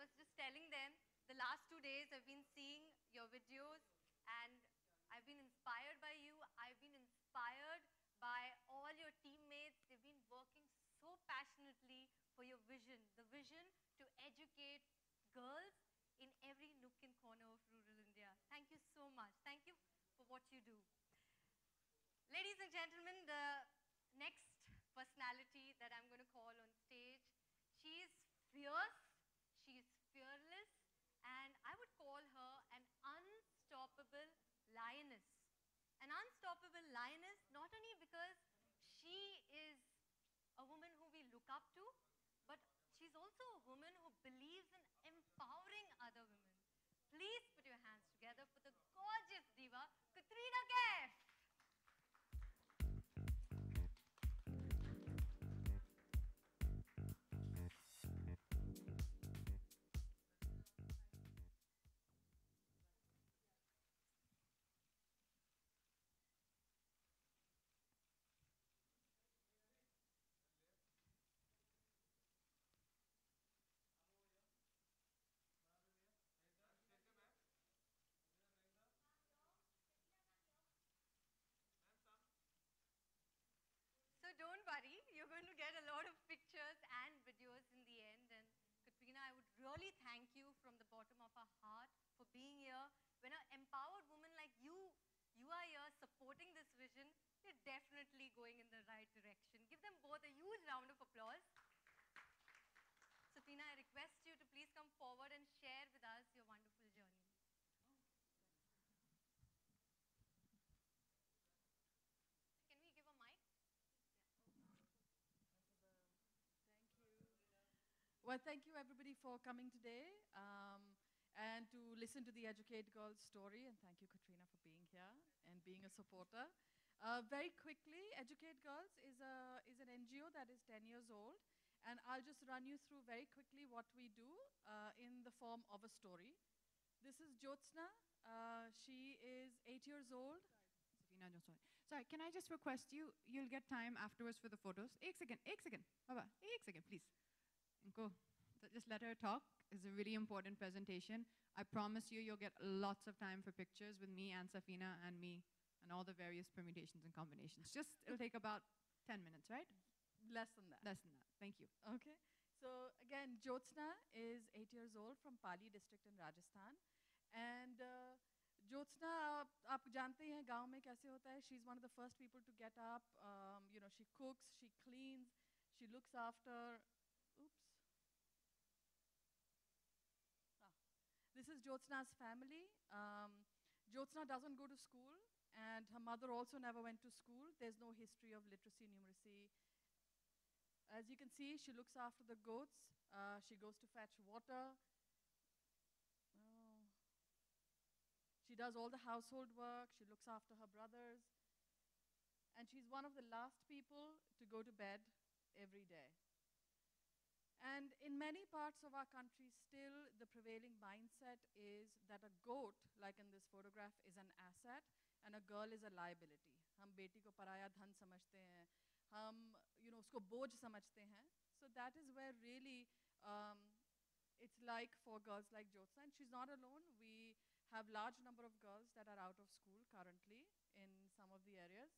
was just telling them, the last 2 days I've been seeing your videos and I've been inspired by you. I've been inspired by all your teammates. They've been working so passionately for your vision, the vision to educate girls in every nook and corner of rural India. Thank you so much. Thank you for what you do. Ladies and gentlemen, the next personality that I'm going to call on stage, she is fierce, she is fearless, and I would call her an unstoppable lioness. An unstoppable lioness, not only because she is a woman who we look up to, but she's also a woman who believes in empowering other women. Please put your hands together for the gorgeous diva, Katrina Kaif. So don't worry, you're going to get a lot of pictures and videos in the end. And Katrina, I would really thank you from the bottom of our heart for being here. When an empowered woman like you are here supporting this vision, you're definitely going in the right direction. Give them both a huge round of applause. Katrina, I request you to please come forward and share with us your wonderful journey. Can we give a mic? Thank you. Well, thank you everybody for coming today and to listen to the Educate Girls story. And thank you, Katrina, for being here and being a supporter. Very quickly, Educate Girls is an NGO that is 10 years old. And I'll just run you through very quickly what we do in the form of a story. This is Jyotsna. She is 8 years old. Sorry, can I just request you, you'll get time afterwards for the photos. Ek second, Baba, ek second, please. Go. So just let her talk. It's a really important presentation. I promise you, you'll get lots of time for pictures with me and Safina and me and all the various permutations and combinations. It'll take about 10 minutes, right? Less than that. Less than that, thank you. Okay. So again, Jyotsna is 8 years old from Pali district in Rajasthan. And Jyotsna, आप जानते हैं गांव में कैसे होता है? She's one of the first people to get up. You know, she cooks, she cleans, she looks after. Oops. This is Jyotsna's family. Jyotsna doesn't go to school, and her mother also never went to school. There's no history of literacy, numeracy. As you can see, she looks after the goats. She goes to fetch water. Oh. She does all the household work. She looks after her brothers. And she's one of the last people to go to bed every day. And in many parts of our country, still the prevailing mindset is that a goat, like in this photograph, is an asset and a girl is a liability. हम बेटी को पराया धन समझते हैं. हम, उसको बोझ समझते हैं. So that is where really it's like for girls like Jyotsna. And she's not alone. We have large number of girls that are out of school currently in some of the areas.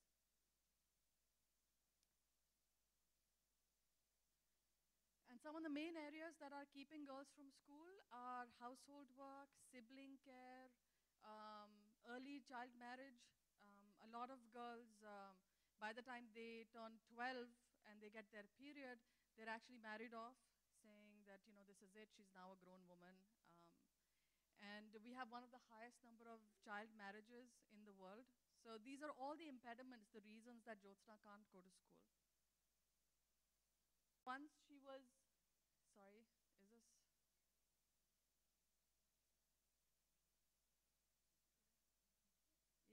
And some of the main areas that are keeping girls from school are household work, sibling care, early child marriage. A lot of girls, by the time they turn 12 and they get their period, they're actually married off, saying that, this is it, she's now a grown woman. And we have one of the highest number of child marriages in the world. So these are all the impediments, the reasons that Jyotsna can't go to school. Once she was, sorry, is this?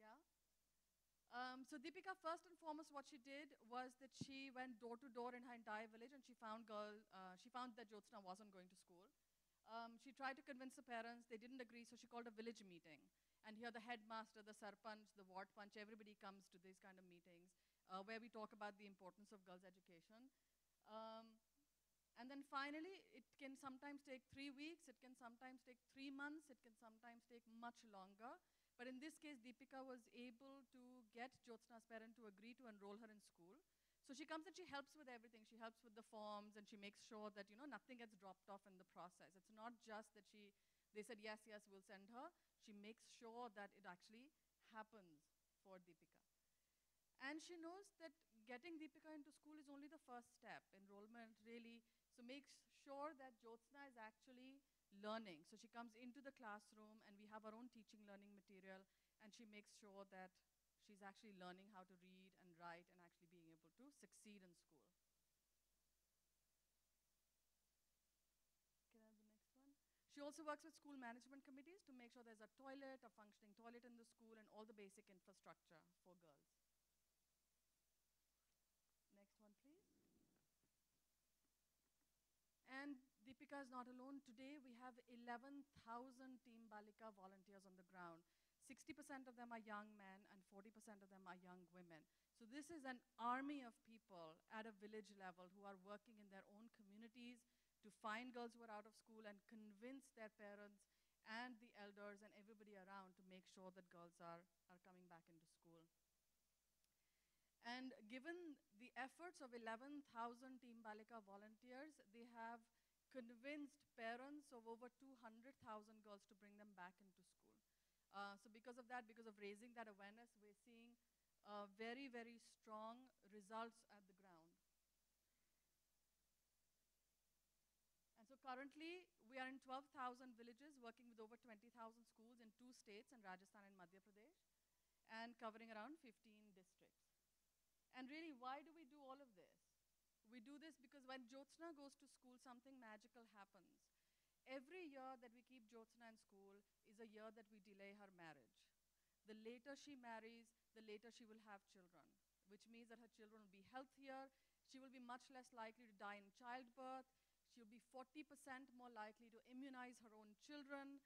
Yeah? So Deepika, first and foremost, what she did was that she went door to door in her entire village and she found that Jyotsna wasn't going to school. She tried to convince the parents, they didn't agree, so she called a village meeting. And here the headmaster, the sarpanch, the ward punch, everybody comes to these kind of meetings where we talk about the importance of girls' education. And then And finally, it can sometimes take 3 weeks, it can sometimes take 3 months, it can sometimes take much longer. But in this case, Deepika was able to get Jyotsna's parent to agree to enroll her in school. So she comes and she helps with everything. She helps with the forms and she makes sure that, you know, nothing gets dropped off in the process. It's not just that they said, yes, yes, we'll send her. She makes sure that it actually happens for Deepika. And she knows that getting Deepika into school is only the first step. Enrollment really, so makes sure that Jyotsna is actually learning. So she comes into the classroom and we have our own teaching learning material, and she makes sure that she's actually learning how to read and write and actually being able to succeed in school. Can I have the next one? She also works with school management committees to make sure there's a toilet, a functioning toilet in the school, and all the basic infrastructure for girls. Next one, please. And Deepika is not alone. Today, we have 11,000 Team Balika volunteers on the ground. 60% of them are young men and 40% of them are young women. So this is an army of people at a village level who are working in their own communities to find girls who are out of school and convince their parents and the elders and everybody around to make sure that girls are coming back into school. And given the efforts of 11,000 Team Balika volunteers, they have convinced parents of over 200,000 girls to bring them back into school. So because of that, because of raising that awareness, we're seeing very, very strong results at the ground. And so currently, we are in 12,000 villages working with over 20,000 schools in 2 states, in Rajasthan and Madhya Pradesh, and covering around 15 districts. And really, why do we do all of this? We do this because when Jyotsna goes to school, something magical happens. Every year that we keep Jyotsna in school is a year that we delay her marriage. The later she marries, the later she will have children, which means that her children will be healthier, she will be much less likely to die in childbirth, she'll be 40% more likely to immunize her own children,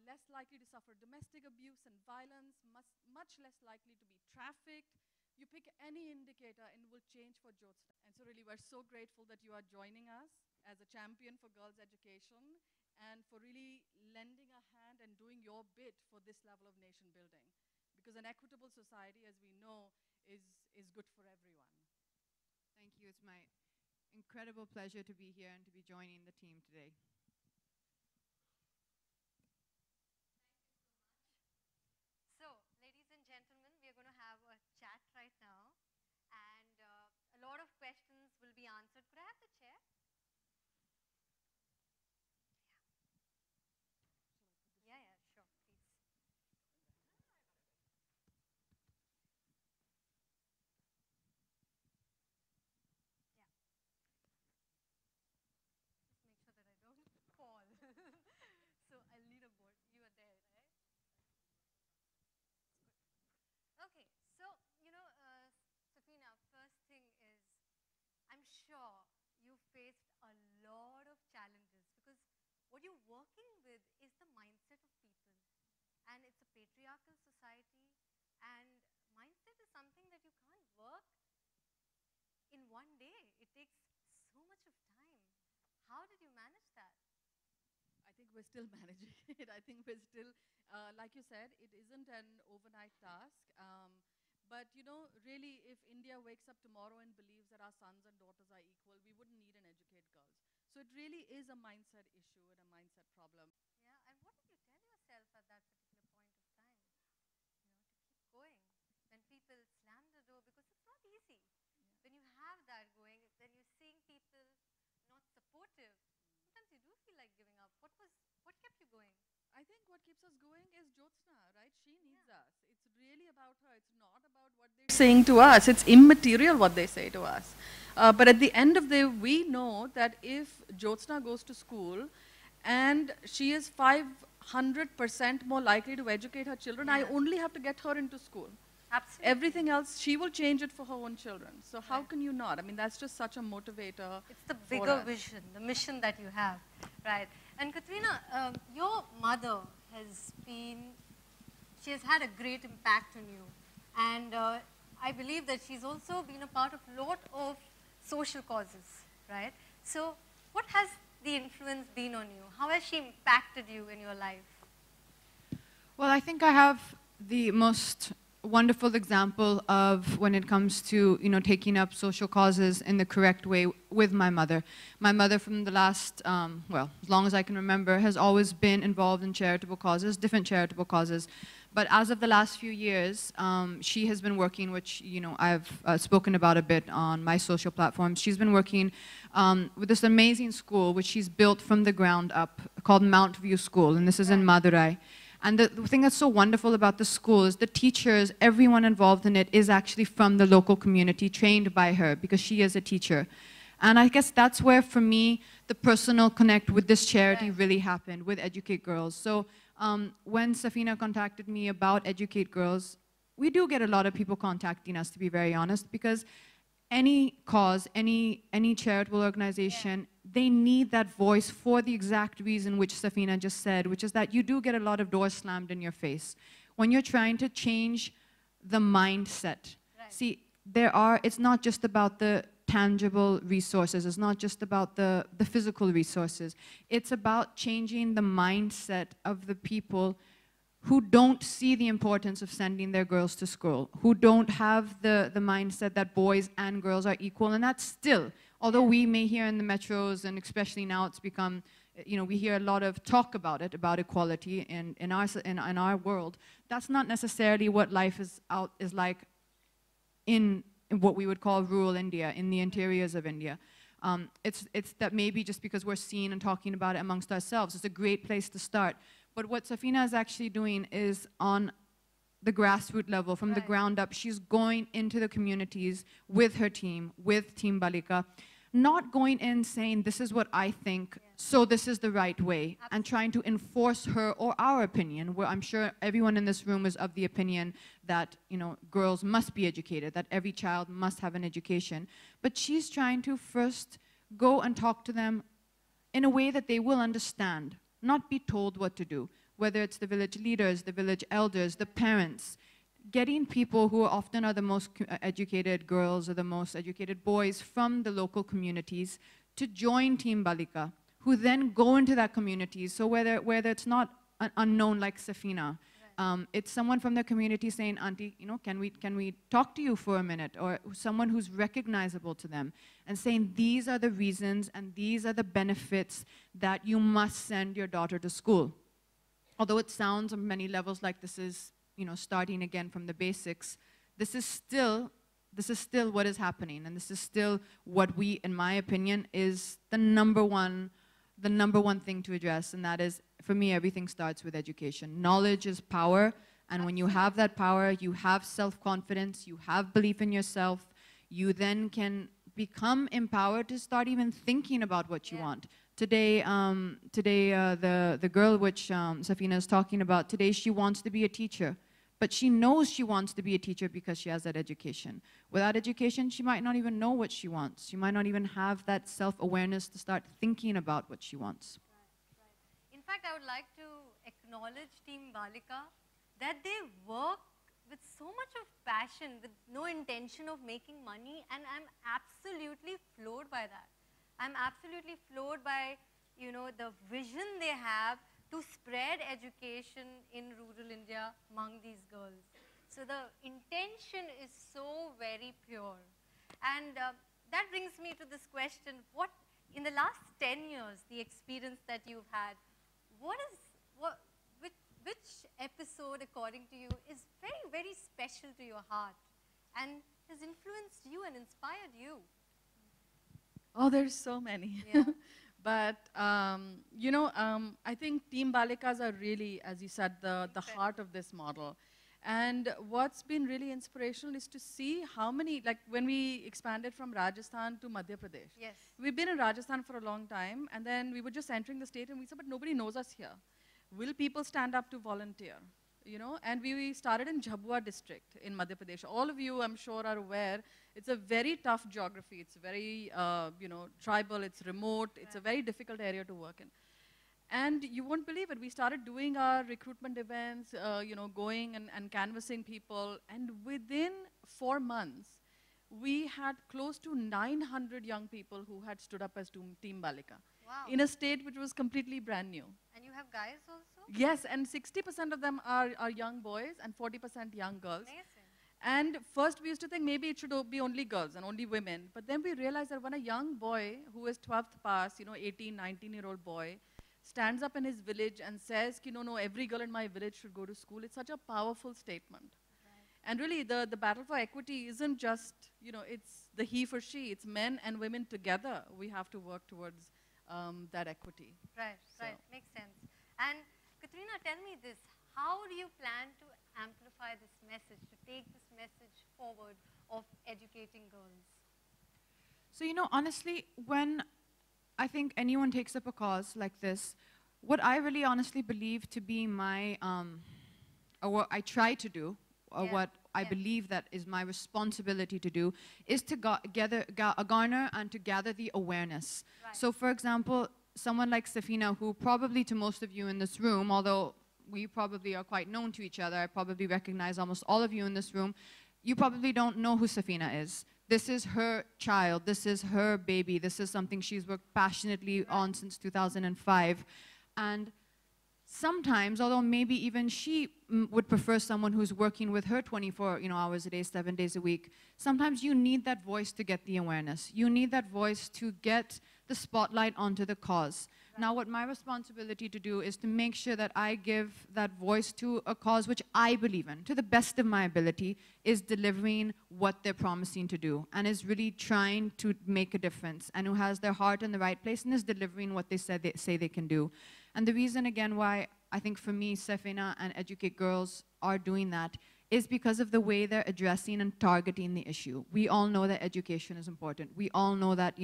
less likely to suffer domestic abuse and violence, much less likely to be trafficked. You pick any indicator and it will change for Jyotsna. And so really, we're so grateful that you are joining us as a champion for girls' education and for really lending a hand and doing your bit for this level of nation building. Because an equitable society, as we know, is good for everyone. Thank you. It's my incredible pleasure to be here and to be joining the team today. So, ladies and gentlemen, we are going to have a chat right now, and a lot of questions will be answered. Could I have the chair? Yeah, yeah, sure, please. Yeah. Just make sure that I don't fall. So I'll need a board. You are there, right? Okay, so, Safina, first thing is, I'm sure you faced a lot of challenges because what you're working with is the mindset of people. And it's a patriarchal society, and mindset is something that you can't work in one day. It takes so much of time. How did you manage that? I think we're still managing it. I think we're still, like you said, it isn't an overnight task. But really, if India wakes up tomorrow and believes that our sons and daughters are equal, we wouldn't need and educate girls. So it really is a mindset issue and a mindset problem. Yeah, and what did you tell yourself at that particular point of time? To keep going when people slam the door, because it's not easy. Yeah. When you have that going, then you're seeing people not supportive. Sometimes you do feel like giving up. What kept you going? I think what keeps us going is Jyotsna, right? She needs us. It's really about her. It's not about what they're saying to us. It's immaterial what they say to us. But at the end of the day, we know that if Jyotsna goes to school and she is 500% more likely to educate her children, I only have to get her into school. Absolutely. Everything else, she will change it for her own children. So how can you not? I mean, that's just such a motivator. It's the bigger vision, the mission that you have, right? And Katrina, your mother she has had a great impact on you. And I believe that she's also been a part of a lot of social causes, right? So what has the influence been on you? How has she impacted you in your life? Well, I think I have the most wonderful example of when it comes to, taking up social causes in the correct way with my mother. My mother, from the last, as long as I can remember, has always been involved in charitable causes, different charitable causes. But as of the last few years, she has been working, which, I've spoken about a bit on my social platforms. She's been working with this amazing school, which she's built from the ground up, called Mount View School, and this is in Madurai. And the thing that's so wonderful about the school is the teachers, everyone involved in it is actually from the local community, trained by her, because she is a teacher. And I guess that's where, for me, the personal connect with this charity really happened, with Educate Girls. So when Safina contacted me about Educate Girls, we do get a lot of people contacting us, to be very honest, because any cause, any charitable organization, they need that voice for the exact reason which Safina just said, which is that you do get a lot of doors slammed in your face. When you're trying to change the mindset, see, it's not just about the tangible resources, it's not just about the physical resources, it's about changing the mindset of the people who don't see the importance of sending their girls to school, who don't have the mindset that boys and girls are equal. And that's still, although we may hear in the metros, and especially now it's become, we hear a lot of talk about it, about equality in our world, that's not necessarily what life is like in what we would call rural India, in the interiors of India. It's that maybe just because we're seeing and talking about it amongst ourselves, it's a great place to start. But what Safina is actually doing is on the grassroots level, from the ground up, she's going into the communities with her team, with Team Balika, not going in saying, this is what I think, so this is the right way, and trying to enforce her or our opinion, where I'm sure everyone in this room is of the opinion that, girls must be educated, that every child must have an education. But she's trying to first go and talk to them in a way that they will understand, not be told what to do, whether it's the village leaders, the village elders, the parents, getting people who often are the most educated girls or the most educated boys from the local communities to join Team Balika, who then go into that community. So whether it's not an unknown like Safina, it's someone from the community saying, Auntie, can we talk to you for a minute? Or someone who's recognizable to them and saying, these are the reasons and these are the benefits that you must send your daughter to school. Although it sounds on many levels like this is, starting again from the basics, this is still what is happening, and this is still what we, in my opinion, is the number one thing to address, and that is, for me, everything starts with education. Knowledge is power, and when you have that power, you have self-confidence, you have belief in yourself, you then can become empowered to start even thinking about what you want. Today, the girl which Safina is talking about, today she wants to be a teacher. But she knows she wants to be a teacher because she has that education. Without education, she might not even know what she wants. She might not even have that self-awareness to start thinking about what she wants. In fact, I would like to acknowledge Team Balika that they work with so much of passion, with no intention of making money, and I'm absolutely floored by that. I'm absolutely floored by, the vision they have to spread education in rural India among these girls. So the intention is so very pure. And that brings me to this question, in the last 10 years, the experience that you've had, which episode, according to you, is very, very special to your heart and has influenced you and inspired you? Oh, there's so many. Yeah. But, I think Team Balikas are really, as you said, the heart of this model. And what's been really inspirational is to see how many, like when we expanded from Rajasthan to Madhya Pradesh. Yes. We've been in Rajasthan for a long time, and then we were just entering the state, and we said, but nobody knows us here. Will people stand up to volunteer? And we started in Jhabua district in Madhya Pradesh. All of you, I'm sure, are aware, it's a very tough geography. It's very, tribal, it's remote, it's a very difficult area to work in. And you won't believe it, we started doing our recruitment events, going and canvassing people, and within 4 months, we had close to 900 young people who had stood up as Team Balika Wow. in a state which was completely brand new. And you have guys also? Yes, and 60% of them are young boys and 40% young girls. Amazing. And first we used to think maybe it should be only girls and only women. But then we realized that when a young boy who is 12th pass, 18, 19-year-old boy, stands up in his village and says, no, every girl in my village should go to school, it's such a powerful statement. Right. And really, the battle for equity isn't just, it's the he for she, it's men and women together. We have to work towards that equity. Right, right, makes sense. And Katrina, tell me this, how do you plan to amplify this message, to take this message forward of educating girls? So, honestly, when I think anyone takes up a cause like this, what I really honestly believe to be my, or what I try to do, or what I believe that is my responsibility to do, is to garner and to gather the awareness. Right. So, for example, someone like Safina, who probably to most of you in this room, although we probably are quite known to each other, I probably recognize almost all of you in this room, you probably don't know who Safina is. This is her child, this is her baby, this is something she's worked passionately on since 2005. And sometimes, although maybe even she would prefer someone who's working with her 24 hours a day, 7 days a week, sometimes you need that voice to get the awareness. You need that voice to get the spotlight onto the cause. Right. Now, what my responsibility to do is to make sure that I give that voice to a cause which I believe in, to the best of my ability, is delivering what they're promising to do, and is really trying to make a difference, and who has their heart in the right place, and is delivering what they say they can do. And the reason, again, why I think for me, Safina and Educate Girls are doing that is because of the way they're addressing and targeting the issue. We all know that education is important. We all know that,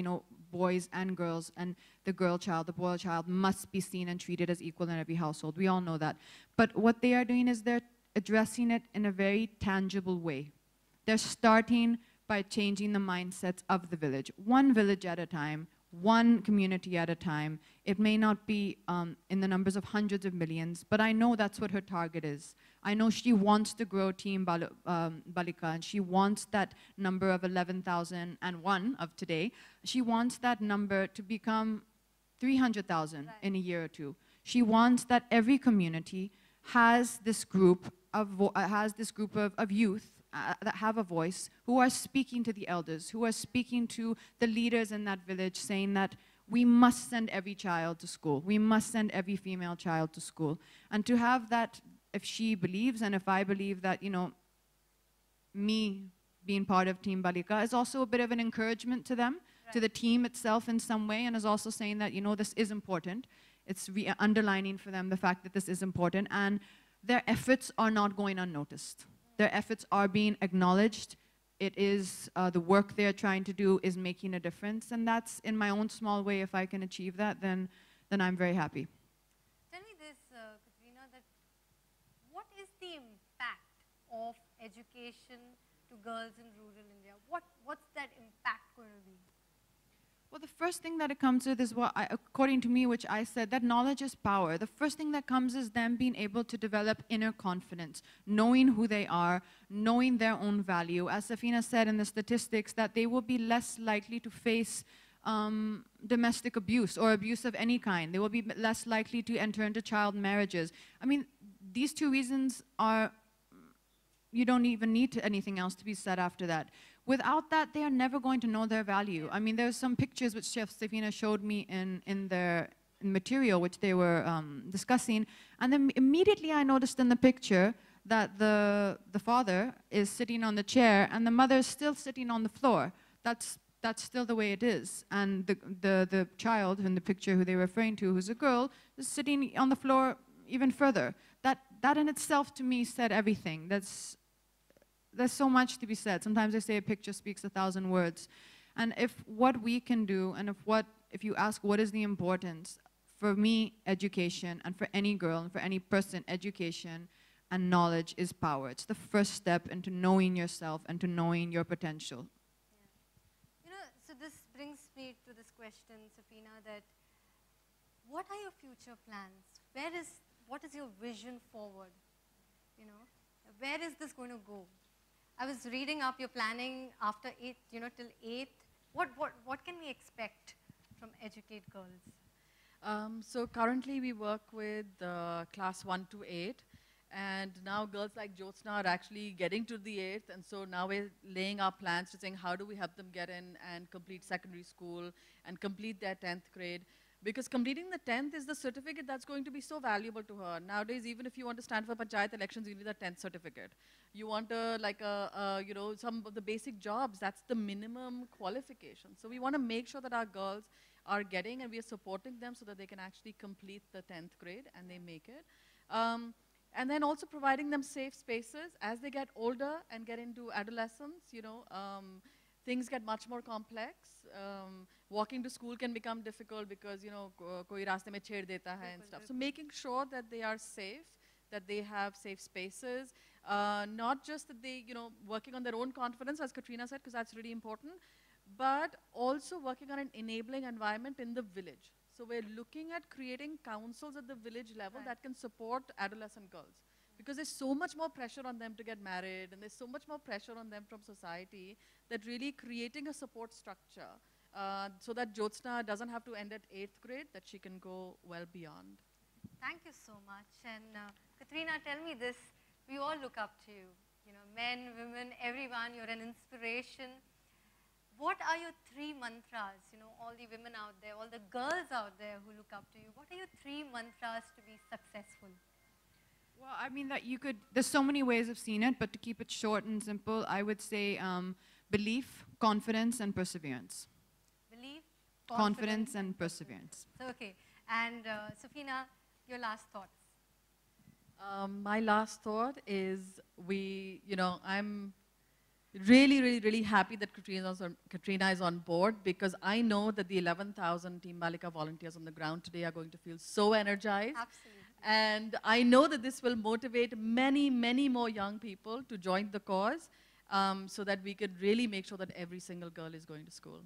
boys and girls and the girl child, the boy child must be seen and treated as equal in every household. We all know that. But what they are doing is they're addressing it in a very tangible way. They're starting by changing the mindsets of the village, one village at a time, one community at a time. It may not be in the numbers of hundreds of millions, but I know that's what her target is. I know she wants to grow Team Balika, and she wants that number of 11,001 of today. She wants that number to become 300,000 in a year or two. She wants that every community has this group of youth that have a voice, who are speaking to the elders, who are speaking to the leaders in that village, saying that we must send every child to school. We must send every female child to school. And to have that, if she believes and if I believe that, me being part of Team Balika is also a bit of an encouragement to them, to the team itself in some way, and is also saying that, this is important. It's underlining for them the fact that this is important, and their efforts are not going unnoticed. Their efforts are being acknowledged. It is the work they're trying to do is making a difference, and that's in my own small way. If I can achieve that, then I'm very happy. Tell me this, Katrina, that what is the impact of education to girls in rural India? What's that impact going to be? Well, the first thing that it comes with is according to me, which I said, that knowledge is power. The first thing that comes is them being able to develop inner confidence, knowing who they are, knowing their own value. As Safina said in the statistics, that they will be less likely to face domestic abuse or abuse of any kind. They will be less likely to enter into child marriages. I mean, these two reasons are, you don't even need anything else to be said after that. Without that, they are never going to know their value. I mean, there's some pictures which Chef Safina showed me in their material, which they were discussing. And then immediately I noticed in the picture that the father is sitting on the chair and the mother is still sitting on the floor. That's still the way it is. And the child in the picture who they were referring to, who's a girl, is sitting on the floor even further. That in itself to me said everything. There's so much to be said. Sometimes they say a picture speaks 1,000 words. And if what we can do, and if you ask what is the importance, for me, education, and for any girl, and for any person, education and knowledge is power. It's the first step into knowing yourself and to knowing your potential. Yeah. So this brings me to this question, Safina, that what are your future plans? What is your vision forward? Where is this going to go? I was reading up your planning after 8th, till 8th. What can we expect from Educate Girls? So currently we work with class 1 to 8. And now girls like Jyotsna are actually getting to the 8th. And so now we're laying our plans to saying how do we help them get in and complete secondary school and complete their 10th grade. Because completing the 10th is the certificate that's going to be so valuable to her. Nowadays, even if you want to stand for panchayat elections, you need a 10th certificate. You want some of the basic jobs, that's the minimum qualification. So we want to make sure that our girls are getting and we are supporting them so that they can actually complete the 10th grade and they make it. And then also providing them safe spaces as they get older and get into adolescence, things get much more complex. Walking to school can become difficult because, koi raaste mein chhed deta hai and stuff. So making sure that they are safe, that they have safe spaces, not just that they, working on their own confidence, as Katrina said, because that's really important, but also working on an enabling environment in the village. So we're looking at creating councils at the village level that can support adolescent girls. Because there's so much more pressure on them to get married, and there's so much more pressure on them from society, that really creating a support structure so that Jyotsna doesn't have to end at 8th grade, that she can go well beyond. Thank you so much. And Katrina, tell me this, we all look up to you. Men, women, everyone, you're an inspiration. What are your 3 mantras, all the women out there, all the girls out there who look up to you, what are your 3 mantras to be successful? Well, I mean that there's so many ways of seeing it, but to keep it short and simple, I would say belief, confidence, and perseverance. Belief, confidence and perseverance. So, okay. And Safina, your last thoughts. My last thought is I'm really happy that Katrina is on board, because I know that the 11,000 Team Balika volunteers on the ground today are going to feel so energized. Absolutely. And I know that this will motivate many more young people to join the cause so that we could really make sure that every single girl is going to school.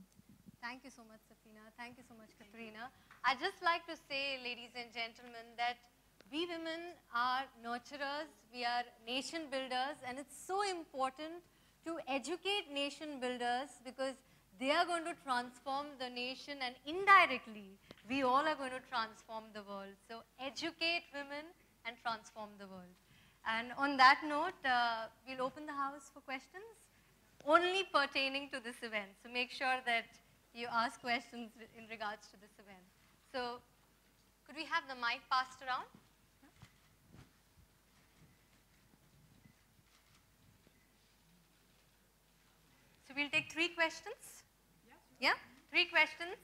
Thank you so much, Safina. Thank you so much, Katrina. I'd just like to say, ladies and gentlemen, that we women are nurturers, we are nation builders, and it's so important to educate nation builders, because they are going to transform the nation, and indirectly, we all are going to transform the world. So educate women and transform the world. And on that note, we'll open the house for questions, only pertaining to this event. So make sure that you ask questions in regards to this event. So could we have the mic passed around? So we'll take 3 questions. Yeah? 3 questions.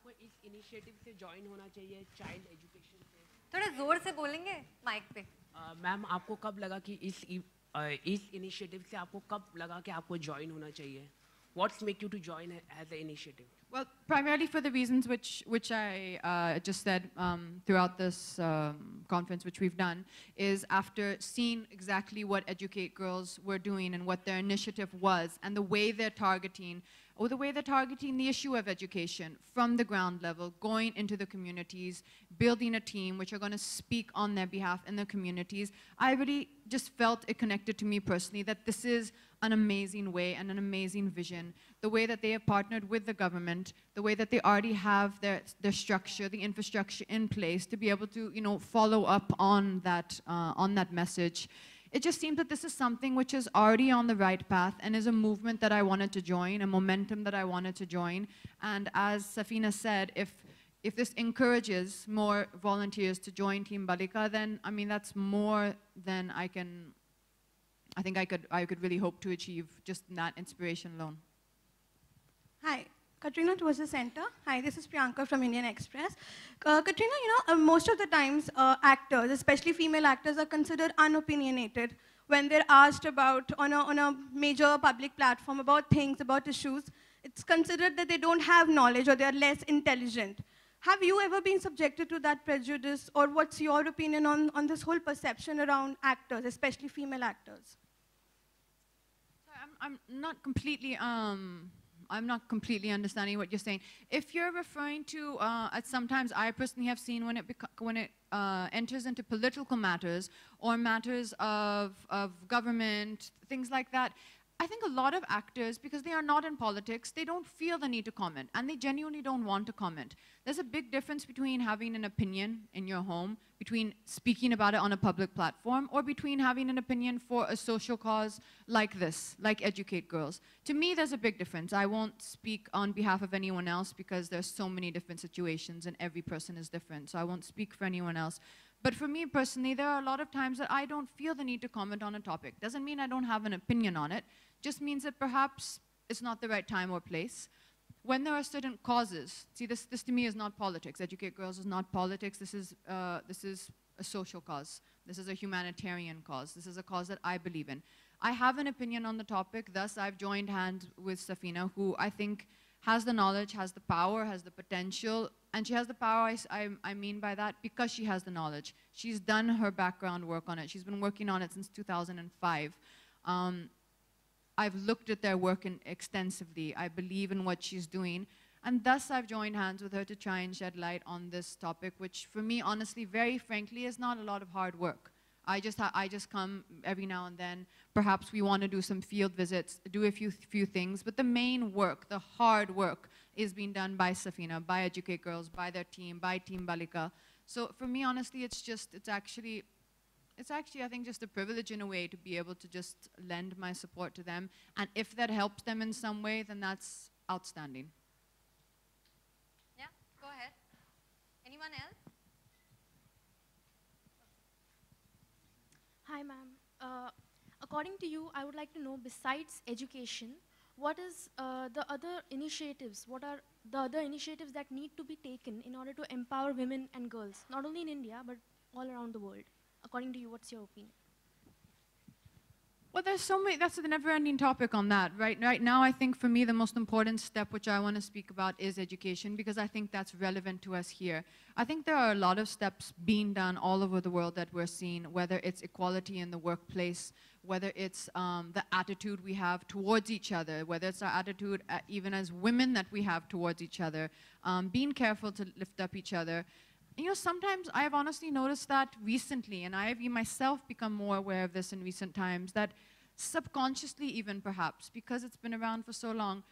आपको इस initiative से join होना चाहिए child education से? थोड़ा जोर से बोलेंगे माइक पे. मैम, आपको कब लगा कि इस इनिशिएटिव से आपको कब लगा कि आपको ज्वाइन होना चाहिए? What's make you to join as an initiative? Well, primarily for the reasons which I just said throughout this conference, which we've done, is after seeing exactly what Educate Girls were doing and what their initiative was, and the way they're targeting the issue of education from the ground level, going into the communities, building a team which are going to speak on their behalf in the communities. I really just felt it connected to me personally that this is an amazing way and an amazing vision. The way that they have partnered with the government, the way that they already have their structure, the infrastructure in place to be able to, follow up on that message. It just seems that this is something which is already on the right path and is a movement that I wanted to join, a momentum that I wanted to join. And as Safina said, if this encourages more volunteers to join Team Balika, then, I mean, that's more than I think I could really hope to achieve just that inspiration alone. Hi, Katrina towards the center. Hi, this is Priyanka from Indian Express. Katrina, most of the times actors, especially female actors, are considered unopinionated when they're asked about, on a major public platform, about things, about issues. It's considered that they don't have knowledge or they're less intelligent. Have you ever been subjected to that prejudice, or what's your opinion on this whole perception around actors, especially female actors? I'm not completely I'm not completely understanding what you're saying. If you're referring to, sometimes I personally have seen when it enters into political matters or matters of government, things like that, I think a lot of actors, because they are not in politics, they don't feel the need to comment, and they genuinely don't want to comment. There's a big difference between having an opinion in your home, between speaking about it on a public platform, or between having an opinion for a social cause like this, like Educate Girls. To me, there's a big difference. I won't speak on behalf of anyone else because there's so many different situations and every person is different, so I won't speak for anyone else. But for me personally, there are a lot of times that I don't feel the need to comment on a topic. Doesn't mean I don't have an opinion on it, just means that perhaps it's not the right time or place. When there are certain causes, see, this to me is not politics. Educate Girls is not politics. This is a social cause. This is a humanitarian cause. This is a cause that I believe in. I have an opinion on the topic, thus I've joined hands with Safina, who I think has the knowledge, has the power, has the potential, and she has the power, I mean by that, because she has the knowledge. She's done her background work on it. She's been working on it since 2005. I've looked at their work extensively. I believe in what she's doing. And thus, I've joined hands with her to try and shed light on this topic, which for me, honestly, very frankly, is not a lot of hard work. I just come every now and then. Perhaps we want to do some field visits, do a few things. But the main work, the hard work, is being done by Safina, by Educate Girls, by their team, by Team Balika. So for me, honestly, it's actually, I think, just a privilege in a way to be able to just lend my support to them. And if that helps them in some way, then that's outstanding. Yeah, go ahead. Anyone else? Hi, ma'am. According to you, I would like to know, besides education, what is the other initiatives? What are the other initiatives that need to be taken in order to empower women and girls, not only in India, but all around the world? According to you, what's your opinion? Well, there's so many, that's a never-ending topic on that. Right now, I think for me, the most important step which I want to speak about is education, because I think that's relevant to us here. I think there are a lot of steps being done all over the world that we're seeing, whether it's equality in the workplace, whether it's the attitude we have towards each other, whether it's our attitude even as women that we have towards each other, being careful to lift up each other. You know, sometimes I've honestly noticed that recently, and I've myself become more aware of this in recent times, that subconsciously even perhaps, because it's been around for so long,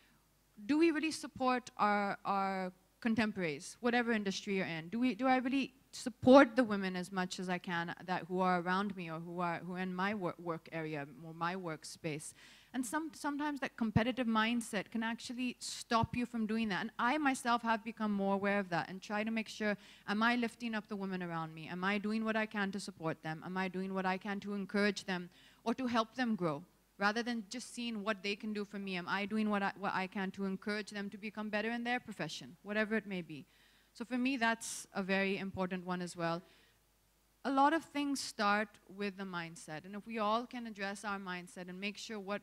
do we really support our contemporaries, whatever industry you're in? Do I really support the women as much as I can who are around me or who are in my work area or my workspace? And sometimes that competitive mindset can actually stop you from doing that. And I myself have become more aware of that and try to make sure, am I lifting up the women around me? Am I doing what I can to support them? Am I doing what I can to encourage them or to help them grow? Rather than just seeing what they can do for me, am I doing what I can to encourage them to become better in their profession, whatever it may be? So for me, that's a very important one as well. A lot of things start with the mindset. And if we all can address our mindset and make sure what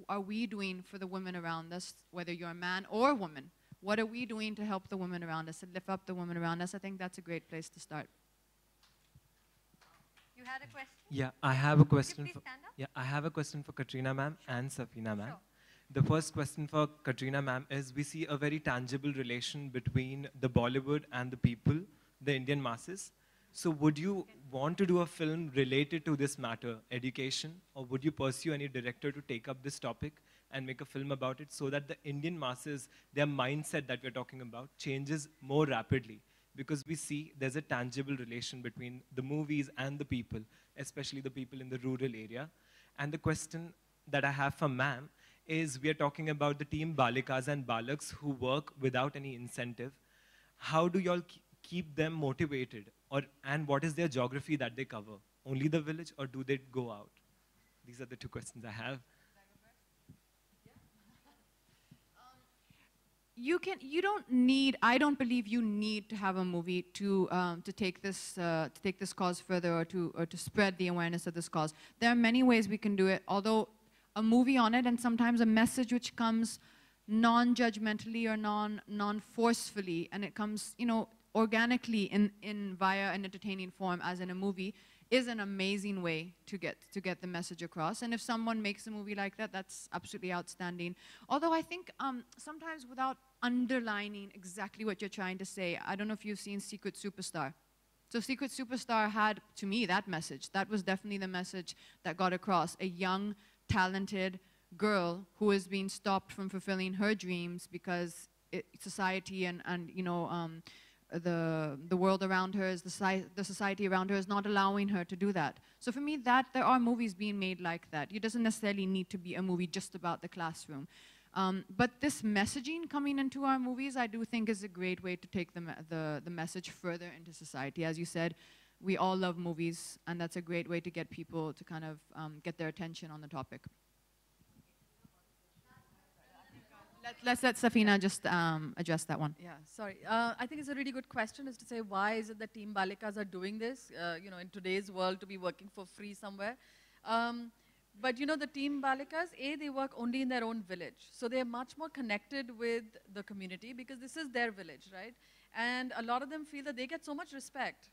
are we doing for the women around us, whether you're a man or a woman, what are we doing to help the women around us and lift up the women around us? I think that's a great place to start. You had a question? Yeah, I have a question. I have a question for Katrina ma'am and Safina ma'am. Sure. The first question for Katrina ma'am is, we see a very tangible relation between the Bollywood and the people, the Indian masses. So would you want to do a film related to this matter, education, or would you pursue any director to take up this topic and make a film about it so that the Indian masses, their mindset that we're talking about, changes more rapidly? Because we see there's a tangible relation between the movies and the people, especially the people in the rural area. And the question that I have for ma'am is, we are talking about the Team Balikas and Balaks who work without any incentive. How do y'all keep them motivated? And what is their geography that they cover? Only the village, or do they go out? These are the two questions I have. I don't believe you need to have a movie to take this cause further or to spread the awareness of this cause. There are many ways we can do it, although a movie on it and sometimes a message which comes non-judgmentally or non-forcefully, and it comes, you know, organically in via an entertaining form, as in a movie, is an amazing way to get the message across. And if someone makes a movie like that, that's absolutely outstanding. Although I think sometimes without underlining exactly what you're trying to say, I don't know if you've seen Secret Superstar. So Secret Superstar had, to me, that message. That was definitely the message that got across. A young, talented girl who is being stopped from fulfilling her dreams because society and you know, the world around her, the society around her is not allowing her to do that. So for me, there are movies being made like that. It doesn't necessarily need to be a movie just about the classroom. But this messaging coming into our movies, I do think is a great way to take the message further into society. As you said, we all love movies, and that's a great way to get people to kind of get their attention on the topic. Let's let Safina just address that one. Yeah, sorry. I think it's a really good question is to say, why is it that Team Balikas are doing this, you know, in today's world to be working for free somewhere? But you know, the Team Balikas, they work only in their own village. So they're much more connected with the community because this is their village, right? And a lot of them feel that they get so much respect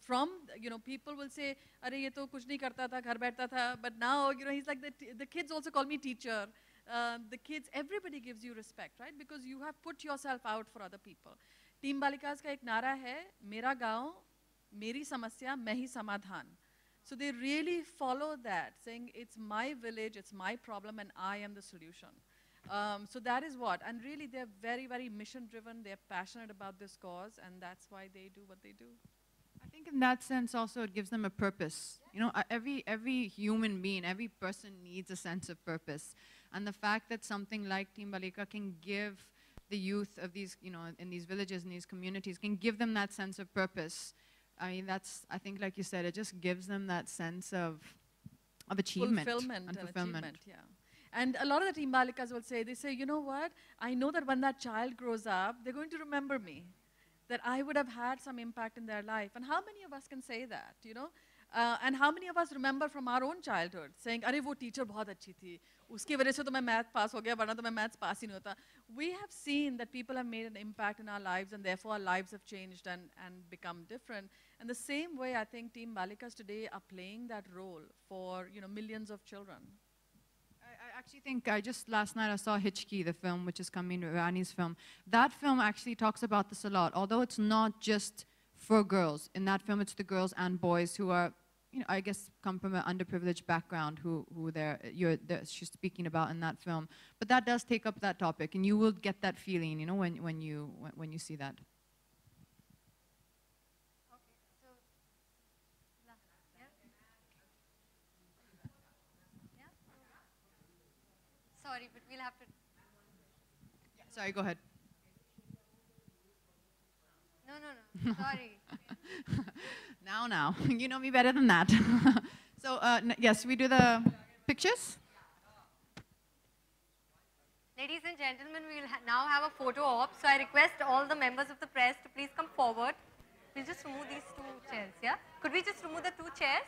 from, you know, people will say, "Arey, ye to kuch nahi karta tha, ghar baithta tha." But now, you know, he's like, the kids also call me teacher. The kids, everybody gives you respect, right? Because you have put yourself out for other people. Team Balikas ka ek nara hai, "Mera gaon, meri samasya, main hi samadhan." So they really follow that, saying it's my village, it's my problem, and I am the solution. So that is what, and really they're very, very mission-driven. They're passionate about this cause, and that's why they do what they do. I think in that sense also it gives them a purpose. You know, every human being, every person needs a sense of purpose. And the fact that something like Team Balika can give the youth of these, you know, in these villages, in these communities, can give them that sense of purpose. I mean, I think like you said, it just gives them that sense of achievement. Fulfillment and achievement, yeah. And a lot of the Team Balikas will say, they say, you know what, I know that when that child grows up, they're going to remember me, that I would have had some impact in their life. And how many of us can say that, you know? And how many of us remember from our own childhood, saying, "Arey, wo teacher bahut achhi thi. Uske wajah se to main math pass ho gaya, varna to main maths pass hi nahi hota." We have seen that people have made an impact in our lives, and therefore our lives have changed and become different. And the same way, I think Team Balikas today are playing that role for, you know, millions of children. I actually think, last night I saw Hichki, the film, which is coming, Rani's film. That film actually talks about this a lot, although it's not just for girls. In that film, it's the girls and boys who are, you know, I guess come from an underprivileged background who she's speaking about in that film. But that does take up that topic, and you will get that feeling, you know, when you see that. Sorry, but we'll have to. Yeah, sorry, go ahead. No, sorry. Now, you know me better than that. So, yes, we do the pictures. Ladies and gentlemen, we will now have a photo op. So I request all the members of the press to please come forward. We'll just remove these two chairs, yeah? Could we just remove the two chairs?